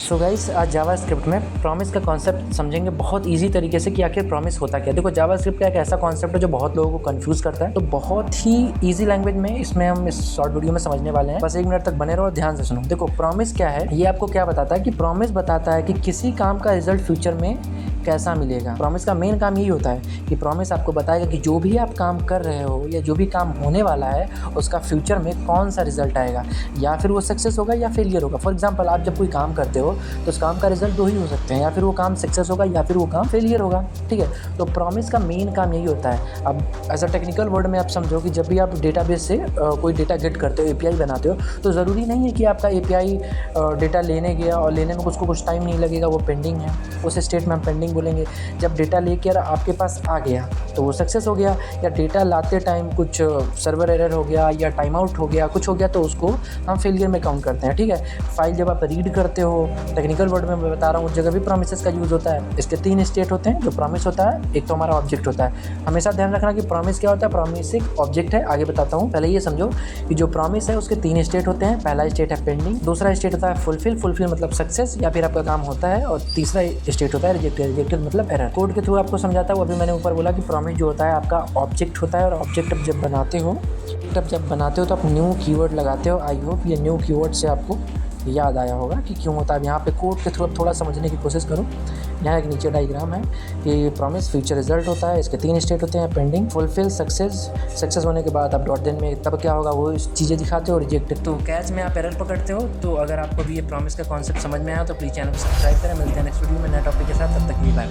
So guys आज JavaScript में promise का कॉन्सेप्ट समझेंगे बहुत इजी तरीके से कि आखिर प्रॉमिस होता क्या है। देखो जावास्क्रिप्ट का एक ऐसा कॉन्सेप्ट है जो बहुत लोगों को कंफ्यूज करता है, तो बहुत ही इजी लैंग्वेज में इसमें हम इस शॉर्ट वीडियो में समझने वाले हैं। बस 1 मिनट तक बने रहो और ध्यान से सुनो। देखो प्रॉमिस क्या है, ये आपको क्या बताता है कि प्रॉमिस बताता है कि किसी काम का रिजल्ट फ्यूचर में कैसा मिलेगा। प्रॉमिस का मेन काम यही होता है कि प्रॉमिस आपको बताएगा कि जो भी आप काम कर रहे हो या जो भी काम होने वाला है उसका फ्यूचर में कौन सा रिजल्ट आएगा, या फिर वो सक्सेस होगा या फेलियर होगा। फॉर एग्जांपल आप जब कोई काम करते हो तो उस काम का रिजल्ट 2 ही हो सकते हैं, या फिर वो काम सक्सेस होगा या फिर वो काम फेलियर होगा। ठीक है, तो प्रॉमिस का मेन काम यही होता है। अब एज अ टेक्निकल वर्ड में आप समझो कि जब भी आप डेटाबेस से कोई डेटा गेट करते हो, एपीआई बनाते हो, तो ज़रूरी नहीं है कि आपका एपीआई डेटा लेने गया और लेने में उसको कुछ टाइम नहीं लगेगा, वो पेंडिंग है, उस स्टेट में हम पेंडिंग बोलेंगे। जब डेटा लेकर आपके पास आ गया तो वो सक्सेस हो गया, या डेटा लाते टाइम कुछ सर्वर एरर हो गया या टाइम आउट हो गया, कुछ हो गया, तो उसको हम फेलियर में काउंट करते हैं। ठीक है, फाइल जब आप रीड करते हो, टेक्निकल वर्ड में मैं बता रहा हूँ, उस जगह भी प्रॉमिसेस का यूज़ होता है। इसके 3 स्टेट होते हैं जो प्रॉमिस होता है। एक तो हमारा ऑब्जेक्ट होता है, हमेशा ध्यान रखना कि प्रॉमिस क्या होता है। प्रॉमिस एक ऑब्जेक्ट है, आगे बताता हूँ। पहले ये समझो कि जो प्रॉमिस है उसके 3 स्टेट होते हैं। पहला स्टेट है पेंडिंग, दूसरा स्टेट होता है फुलफिल मतलब सक्सेस या फिर आपका काम होता है, और तीसरा स्टेट होता है रिजेक्टेड मतलब एरर। कोड के थ्रू आपको समझाता हूँ। अभी मैंने ऊपर बोला कि प्रॉमिस जो होता है आपका ऑब्जेक्ट होता है, और ऑब्जेक्ट जब बनाते हो तो आप न्यू कीवर्ड लगाते हो। आई होप ये न्यू कीवर्ड से आपको याद आया होगा कि क्यों होता है। यहाँ पे कोड के थ्रू थोड़ा समझने की कोशिश करो। यहाँ एक नीचे डायग्राम है कि प्रॉमिस फ्यूचर रिजल्ट होता है, इसके 3 स्टेट होते हैं, पेंडिंग, फुलफिल, सक्सेस होने के बाद आप डॉट देन में तब क्या होगा वो चीज़ें दिखाते हो, रिजेक्टेड। तो कैच में आप एरर पकड़ते हो। तो अगर आपको भी ये प्रॉमिस का कॉन्सेप्ट समझ में आया तो प्लीज़ चैनल को सब्सक्राइब करें। मिलते हैं नेक्स्ट वीडियो में नए टॉपिक के साथ, तब तक के लिए बाय बाय।